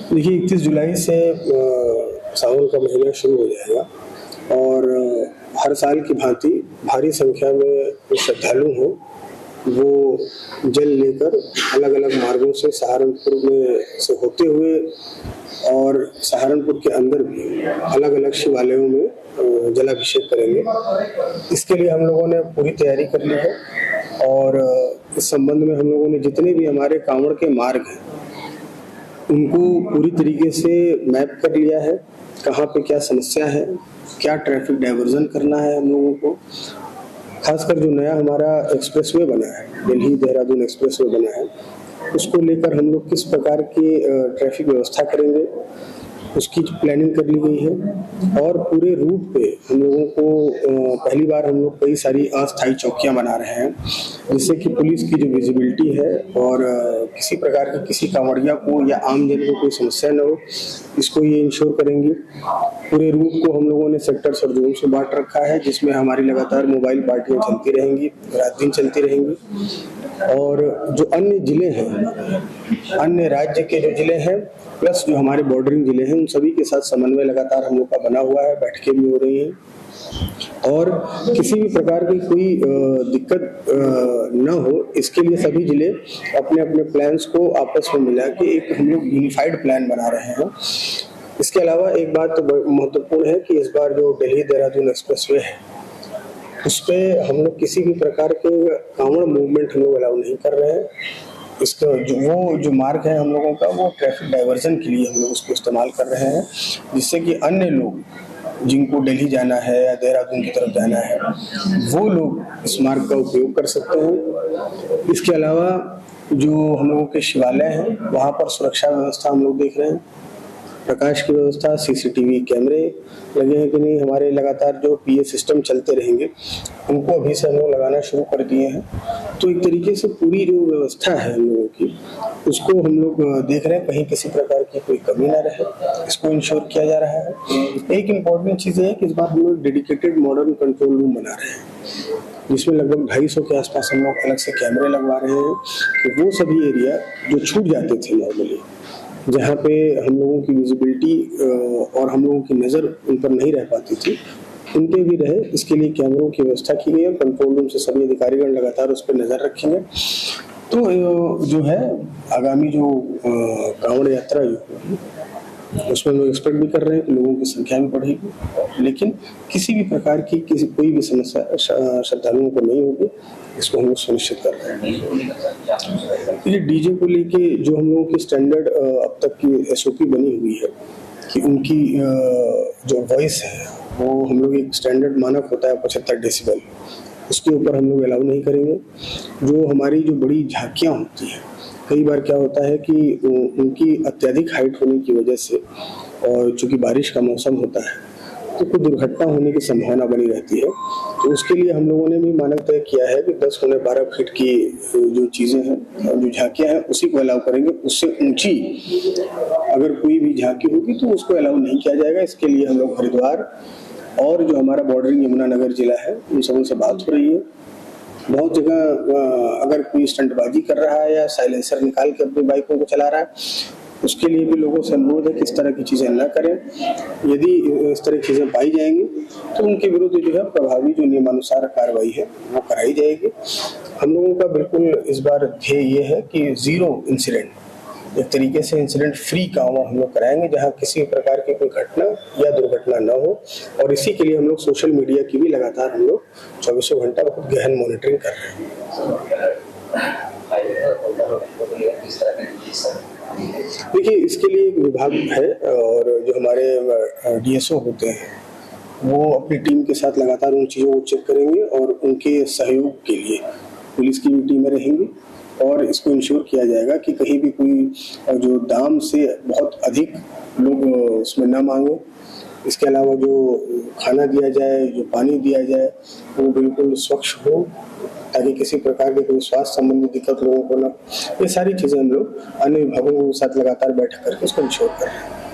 देखिए 31 जुलाई से सावन का महीना शुरू हो जाएगा और हर साल की भांति भारी संख्या में जो श्रद्धालु हैं वो जल लेकर अलग अलग मार्गों से सहारनपुर में से होते हुए और सहारनपुर के अंदर भी अलग अलग शिवालयों में जलाभिषेक करेंगे। इसके लिए हम लोगों ने पूरी तैयारी कर ली है और इस संबंध में हम लोगों ने जितने भी हमारे कांवड़ के मार्ग हैं उनको पूरी तरीके से मैप कर लिया है। कहाँ पे क्या समस्या है, क्या ट्रैफिक डाइवर्जन करना है हम लोगों को। खासकर जो नया हमारा एक्सप्रेसवे बना है, दिल्ली देहरादून एक्सप्रेसवे बना है, उसको लेकर हम लोग किस प्रकार की ट्रैफिक व्यवस्था करेंगे उसकी प्लानिंग कर ली गई है। और पूरे रूट पे हम लोगों को पहली बार हम लोग कई सारी अस्थायी चौकियां बना रहे हैं जिससे कि पुलिस की जो विजिबिलिटी है और किसी प्रकार की किसी कांवड़िया को या आम जन को कोई समस्या न हो, इसको ये इंश्योर करेंगे। पूरे रूट को हम लोगों ने सेक्टर्स और जोन से बांट रखा है जिसमें हमारी लगातार मोबाइल पार्टियां चलती रहेंगी, रात दिन चलती रहेंगी। और जो अन्य जिले हैं, अन्य राज्य के जो जिले हैं प्लस जो हमारे बॉर्डरिंग जिले हैं, उन सभी के साथ समन्वय लगातार हम लोग का बना हुआ है, बैठकें भी हो रही हैं। और किसी भी प्रकार की कोई दिक्कत न हो, इसके लिए सभी जिले अपने अपने प्लान्स को आपस में मिला के एक हम लोग यूनिफाइड प्लान बना रहे हैं। इसके अलावा एक बात तो महत्वपूर्ण है कि इस बार जो दिल्ली देहरादून एक्सप्रेसवे है उस पे हम लोग किसी भी प्रकार के कांवड़ मूवमेंट हम लोग अलाउ नहीं कर रहे हैं। इसका जो मार्ग है हम लोगों का वो ट्रैफिक डाइवर्जन के लिए हम लोग उसको इस्तेमाल कर रहे हैं जिससे कि अन्य लोग जिनको दिल्ली जाना है या देहरादून की तरफ जाना है वो लोग इस मार्ग का उपयोग कर सकते हैं। इसके अलावा जो हम लोगों के शिवालय हैं वहाँ पर सुरक्षा व्यवस्था हम लोग देख रहे हैं, प्रकाश की व्यवस्था, सीसीटीवी कैमरे लगे हैं कि नहीं, हमारे लगातार जो पीए सिस्टम चलते रहेंगे उनको अभी से हम लोग लगाना शुरू कर दिए हैं। तो एक तरीके से पूरी जो व्यवस्था है हम लोगों की उसको हम लोग देख रहे हैं, कहीं किसी प्रकार की कोई कमी ना रहे, इसको इंश्योर किया जा रहा है। एक इम्पोर्टेंट चीज़ है कि इस बार हम लोग डेडिकेटेड मॉडर्न कंट्रोल रूम बना रहे हैं जिसमें लगभग 250 के आसपास हम लोग अलग से कैमरे लगवा रहे हैं कि वो सभी एरिया जो छूट जाते थे नॉर्मली, जहाँ पे हम लोगों की विजिबिलिटी और हम लोगों की नज़र उन पर नहीं रह पाती थी, उनके भी रहे। इसके लिए कैमरों की व्यवस्था की गई है। कंट्रोल रूम से सभी अधिकारीगण लगातार उस पर नज़र रखेंगे। तो जो है आगामी जो कांवड़ यात्रा जो उसमें लोग एक्सपेक्ट भी कर रहे हैं कि लोगों की संख्या भी बढ़ेगी, लेकिन किसी भी प्रकार की कोई भी समस्या श्रद्धालुओं को नहीं होगी, इसको हम लोग सुनिश्चित कर रहे हैं। ये डीजे को लेके जो हम लोगों की स्टैंडर्ड अब तक की एसओपी बनी हुई है कि उनकी जो वॉइस है वो हम लोग एक स्टैंडर्ड मानक होता है 75 डेसिबल, उसके ऊपर हम लोग अलाउ नहीं करेंगे। जो हमारी जो बड़ी झांकियाँ होती हैं, कई बार क्या होता है कि उनकी अत्यधिक हाइट होने की वजह से और चूंकि बारिश का मौसम होता है तो कोई दुर्घटना होने की संभावना बनी रहती है। तो उसके लिए हम लोगों ने भी मानक तय किया है कि 10 × 12 फीट की जो चीज़ें हैं, जो झांकियाँ हैं, उसी को अलाउ करेंगे। उससे ऊंची अगर कोई भी झांकी होगी तो उसको अलाउ नहीं किया जाएगा। इसके लिए हम लोग हरिद्वार और जो हमारा बॉर्डरिंग यमुनानगर जिला है उन सबों से बात हो रही है। बहुत जगह अगर कोई स्टंटबाजी कर रहा है या साइलेंसर निकाल के अपनी बाइकों को चला रहा है, उसके लिए भी लोगों से अनुरोध है कि इस तरह की चीज़ें न करें। यदि इस तरह की चीज़ें पाई जाएंगी तो उनके विरुद्ध जो है प्रभावी जो नियमानुसार कार्रवाई है वो कराई जाएगी। हम लोगों का बिल्कुल इस बार ध्येय ये है कि 0 इंसिडेंट, एक तरीके से इंसिडेंट फ्री कांवड़ हम लोग कराएंगे जहां किसी प्रकार की कोई घटना या दुर्घटना न हो। और इसी के लिए हम लोग सोशल मीडिया की भी लगातार हम लोग 24 घंटा बहुत गहन मॉनिटरिंग कर रहे हैं। देखिए इसके लिए एक विभाग है और जो हमारे डीएसओ होते हैं वो अपनी टीम के साथ लगातार उन चीज़ों को चेक करेंगे और उनके सहयोग के लिए पुलिस की भी टीमें रहेंगी और इसको इंश्योर किया जाएगा कि कहीं भी कोई जो दाम से बहुत अधिक लोग उसमें ना मांगे। इसके अलावा जो खाना दिया जाए, जो पानी दिया जाए वो बिल्कुल स्वच्छ हो ताकि किसी प्रकार की कोई स्वास्थ्य संबंधी दिक्कत लोगों को ना। ये सारी चीज़ें हम लोग अन्य विभागों के साथ लगातार बैठक करके उसको इंश्योर कर रहे हैं।